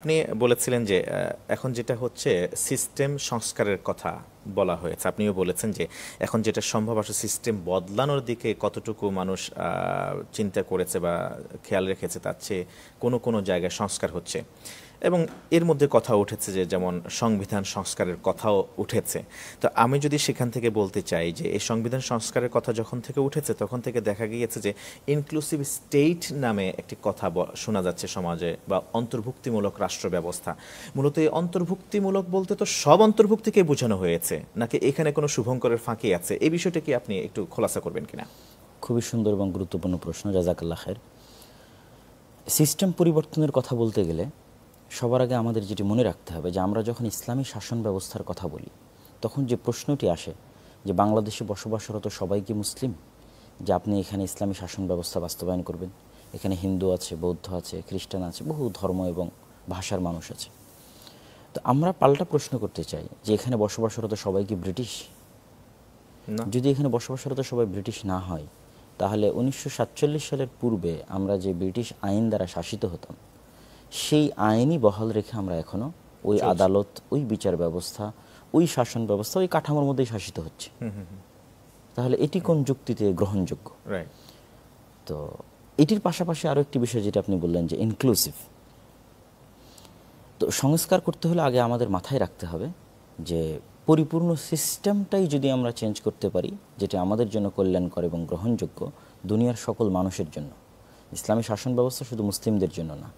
আপনি বলেছিলেন যে এখন যেটা হচ্ছে সিস্টেম সংস্কারের কথা বলা হয়েছে। আপনিও বলেছেন যে এখন যেটা সম্ভব আসলে সিস্টেম বদলানোর দিকে কতটুকু মানুষ চিন্তা করেছে বা খেয়াল রেখেছে তার চেয়ে কোনো কোনো জায়গায় সংস্কার হচ্ছে। এবং এর মধ্যে কথা উঠেছে যে যেমন সংবিধান সংস্কারের কথাও উঠেছে। তো আমি যদি সেখান থেকে বলতে চাই যে এই সংবিধান সংস্কারের কথা যখন থেকে উঠেছে তখন থেকে দেখা গিয়েছে যে ইনক্লুসিভ স্টেট নামে একটি কথা শোনা যাচ্ছে সমাজে, বা অন্তর্ভুক্তিমূলক রাষ্ট্র ব্যবস্থা। মূলত এই অন্তর্ভুক্তিমূলক বলতে তো সব অন্তর্ভুক্তিকে বোঝানো হয়েছে, নাকি এখানে কোনো শুভঙ্করের ফাঁকি আছে? এই বিষয়টা কি আপনি একটু খোলাসা করবেন কিনা? খুবই সুন্দর এবং গুরুত্বপূর্ণ প্রশ্ন, জাযাকাল্লাহ খায়ের। সিস্টেম পরিবর্তনের কথা বলতে গেলে সবার আগে আমাদের যেটি মনে রাখতে হবে যে আমরা যখন ইসলামী শাসন ব্যবস্থার কথা বলি তখন যে প্রশ্নটি আসে যে বাংলাদেশে বসবাসরত সবাই কি মুসলিম, যে আপনি এখানে ইসলামী শাসন ব্যবস্থা বাস্তবায়ন করবেন। এখানে হিন্দু আছে, বৌদ্ধ আছে, খ্রিস্টান আছে, বহু ধর্ম এবং ভাষার মানুষ আছে। তো আমরা পাল্টা প্রশ্ন করতে চাই যে এখানে বসবাসরত সবাই কি ব্রিটিশ? যদি এখানে বসবাসরত সবাই ব্রিটিশ না হয় তাহলে 1947 সালের পূর্বে আমরা যে ব্রিটিশ আইন দ্বারা শাসিত হতাম সেই আইনই বহাল রেখে আমরা এখনো ওই আদালত, ওই বিচার ব্যবস্থা, ওই শাসন ব্যবস্থা, ওই কাঠামোর মধ্যেই শাসিত হচ্ছে। তাহলে এটি কোন যুক্তিতে গ্রহণযোগ্য? তো এটির পাশাপাশি আরও একটি বিষয় যেটা আপনি বললেন যে ইনক্লুসিভ। তো সংস্কার করতে হলে আগে আমাদের মাথায় রাখতে হবে যে পরিপূর্ণ সিস্টেমটাই যদি আমরা চেঞ্জ করতে পারি যেটা আমাদের জন্য কল্যাণকর এবং গ্রহণযোগ্য দুনিয়ার সকল মানুষের জন্য। ইসলামী শাসন ব্যবস্থা শুধু মুসলিমদের জন্য না,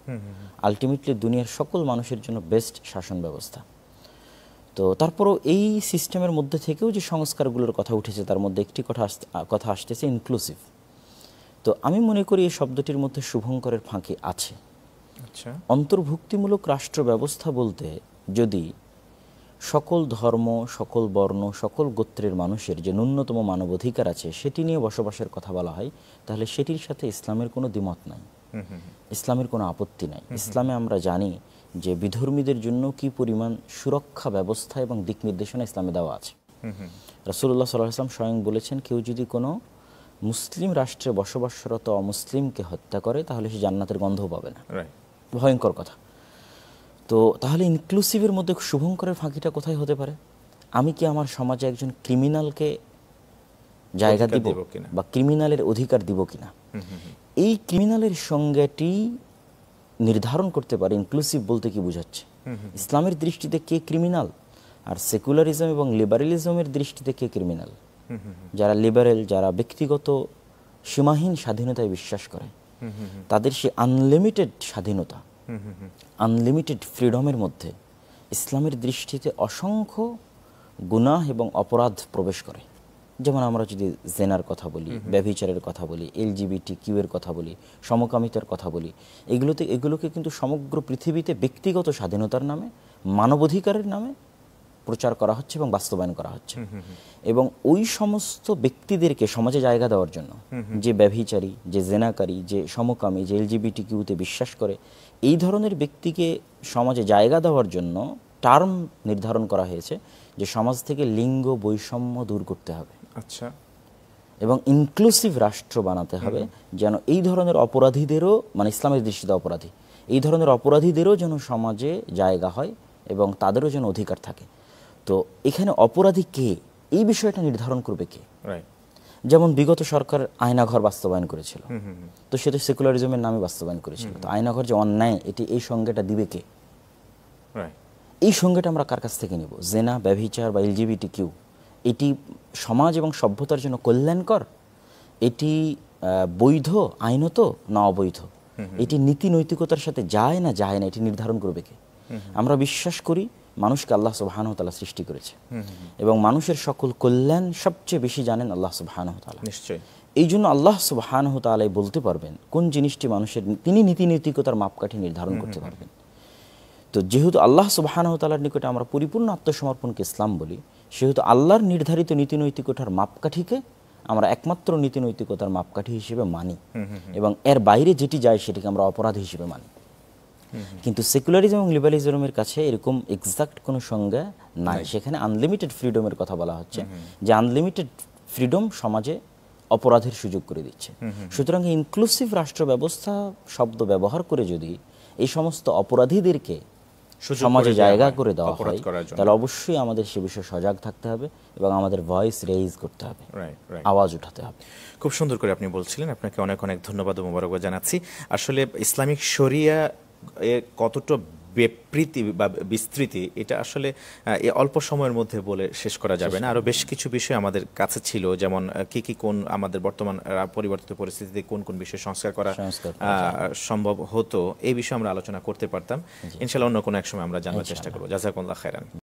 আলটিমেটলি দুনিয়ার সকল মানুষের জন্য বেস্ট শাসন ব্যবস্থা। তো তারপরও এই সিস্টেমের মধ্যে থেকেও যে সংস্কারগুলোর কথা উঠেছে তার মধ্যে একটি কথা আসতেছে ইনক্লুসিভ। তো আমি মনে করি এই শব্দটির মধ্যে শুভঙ্করের ফাঁকি আছে। অন্তর্ভুক্তিমূলক রাষ্ট্র ব্যবস্থা বলতে যদি সকল ধর্ম, সকল বর্ণ, সকল গোত্রের মানুষের যে ন্যূনতম মানবাধিকার আছে সেটি নিয়ে বসবাসের কথা বলা হয় তাহলে সেটির সাথে ইসলামের কোনো দ্বিমত নাই, ইসলামের কোনো আপত্তি নাই। ইসলামে আমরা জানি যে বিধর্মীদের জন্য কি পরিমাণ সুরক্ষা ব্যবস্থা এবং দিক নির্দেশনা ইসলামে দেওয়া আছে। রাসূলুল্লাহ সাল্লাল্লাহু আলাইহি ওয়াসাল্লাম স্বয়ং বলেছেন, কেউ যদি কোনো মুসলিম রাষ্ট্রে বসবাসরত অমুসলিমকে হত্যা করে তাহলে সে জান্নাতের গন্ধও পাবে না। ভয়ঙ্কর কথা। তো তাহলে ইনক্লুসিভের মধ্যে শুভঙ্করের ফাঁকিটা কোথায় হতে পারে? আমি কি আমার সমাজে একজন ক্রিমিনালকে জায়গা দিব বা ক্রিমিনালের অধিকার দিব কিনা? এই ক্রিমিনালের সংজ্ঞাটি নির্ধারণ করতে পারে ইনক্লুসিভ বলতে কি বোঝাচ্ছে। ইসলামের দৃষ্টিতে কে ক্রিমিনাল আর সেকুলারিজম এবং লিবারেলিজমের দৃষ্টিতে কে ক্রিমিনাল? যারা লিবারেল, যারা ব্যক্তিগত সীমাহীন স্বাধীনতায় বিশ্বাস করে, তাদের সে আনলিমিটেড স্বাধীনতা, আনলিমিটেড ফ্রিডমের মধ্যে ইসলামের দৃষ্টিতে অসংখ্য গুনাহ এবং অপরাধ প্রবেশ করে। যেমন আমরা যদি জেনার কথা বলি, ব্যভিচারের কথা বলি, LGBTQ এর কথা বলি, সমকামিতার কথা বলি, এগুলোকে কিন্তু সমগ্র পৃথিবীতে ব্যক্তিগত স্বাধীনতার নামে, মানবাধিকারের নামে প্রচার করা হচ্ছে এবং বাস্তবায়ন করা হচ্ছে। এবং ওই সমস্ত ব্যক্তিদেরকে সমাজে জায়গা দেওয়ার জন্য, যে ব্যভিচারী, যে জেনাকারী, যে সমকামী, যে LGBTQতে বিশ্বাস করে, এই ধরনের ব্যক্তিকে সমাজে জায়গা দেওয়ার জন্য টার্ম নির্ধারণ করা হয়েছে যে সমাজ থেকে লিঙ্গ বৈষম্য দূর করতে হবে এবং ইনক্লুসিভ রাষ্ট্র বানাতে হবে যেন এই ধরনের অপরাধীদেরও, মানে ইসলামের দৃষ্টিতে অপরাধী, এই ধরনের অপরাধীদেরও যেন সমাজে জায়গা হয় এবং তাদেরও যেন অধিকার থাকে। তো এখানে অপরাধী কে, এই বিষয়টা নির্ধারণ করবে কে? যেমন বিগত সরকার আয়নাঘর বাস্তবায়ন করেছিল, তো সেটা সেকুলারিজমের নামে বাস্তবায়ন করেছিল। তো আয়নাঘর যে অন্যায়, এটি এই সংজ্ঞাটা দিবে কে? এই সংজ্ঞাটা আমরা কার কাছ থেকে নিব? জেনা, ব্যভিচার বা LGBTQ এটি সমাজ এবং সভ্যতার জন্য কল্যাণকর, এটি বৈধ আইনত না অবৈধ, এটি নীতি নৈতিকতার সাথে যায় না যায় না, এটি নির্ধারণ করবে কে? আমরা বিশ্বাস করি মানুষকে আল্লাহ সুবহানাহু ওয়া তাআলা সৃষ্টি করেছে এবং মানুষের সকল কল্যাণ সবচেয়ে বেশি জানেন আল্লাহ সুবহানাহু ওয়া তাআলা। এই জন্য আল্লাহ সুবহানাহু ওয়া তাআলাই বলতে পারবেন কোন জিনিসটি মানুষের, তিনি নীতি নৈতিকতার মাপকাঠি নির্ধারণ করতে পারবেন। তো যেহেতু আল্লাহ সুবহানাহু ওয়া তাআলার নিকটে আমরা পরিপূর্ণ আত্মসমর্পণকে ইসলাম বলি, সেহেতু আল্লাহর নির্ধারিত নীতি নৈতিকতার মাপকাঠিকে আমরা একমাত্র নীতি নৈতিকতার মাপকাঠি হিসেবে মানি এবং এর বাইরে যেটি যায় সেটিকে আমরা অপরাধ হিসেবে মানি। কিন্তু সেকুলারিজম এবং লিবারালিজমের কাছে এরকম এক্সাক্ট কোনো সংজ্ঞা নাই। সেখানে আনলিমিটেড ফ্রিডমের কথা বলা হচ্ছে, যে আনলিমিটেড ফ্রিডম সমাজে অপরাধের সুযোগ করে দিচ্ছে। সুতরাং ইনক্লুসিভ রাষ্ট্র ব্যবস্থা শব্দ ব্যবহার করে যদি এই সমস্ত অপরাধীদেরকে সুযোগ সমাজে করে দেওয়া জায়গা হয় করে দেওয়া অপরাধ হয়, করার জন্য। তাহলে অবশ্যই আমাদের সে বিষয়ে সজাগ থাকতে হবে এবং আমাদের ভয়েস রেইজ করতে হবে, রাইট, রাইট। আওয়াজ উঠাতে হবে। খুব সুন্দর করে আপনি বলছিলেন, আপনাকে অনেক অনেক ধন্যবাদ ও মোবারকবাদ জানাচ্ছি। আসলে ইসলামিক শরিয়া এর কতটা বিবৃতি বা বিস্তৃতি, এটা আসলে এই অল্প সময়ের মধ্যে বলে শেষ করা যাবে না। আরও বেশ কিছু বিষয় আমাদের কাছে ছিল, যেমন কোন আমাদের বর্তমান পরিবর্তিত পরিস্থিতিতে কোন কোন বিষয় সংস্কার করা সম্ভব হতো, এই বিষয়ে আমরা আলোচনা করতে পারতাম। ইনশাআল্লাহ অন্য কোনো এক সময় আমরা জানার চেষ্টা করবো। জাযাকুমুল্লাহ খাইরান।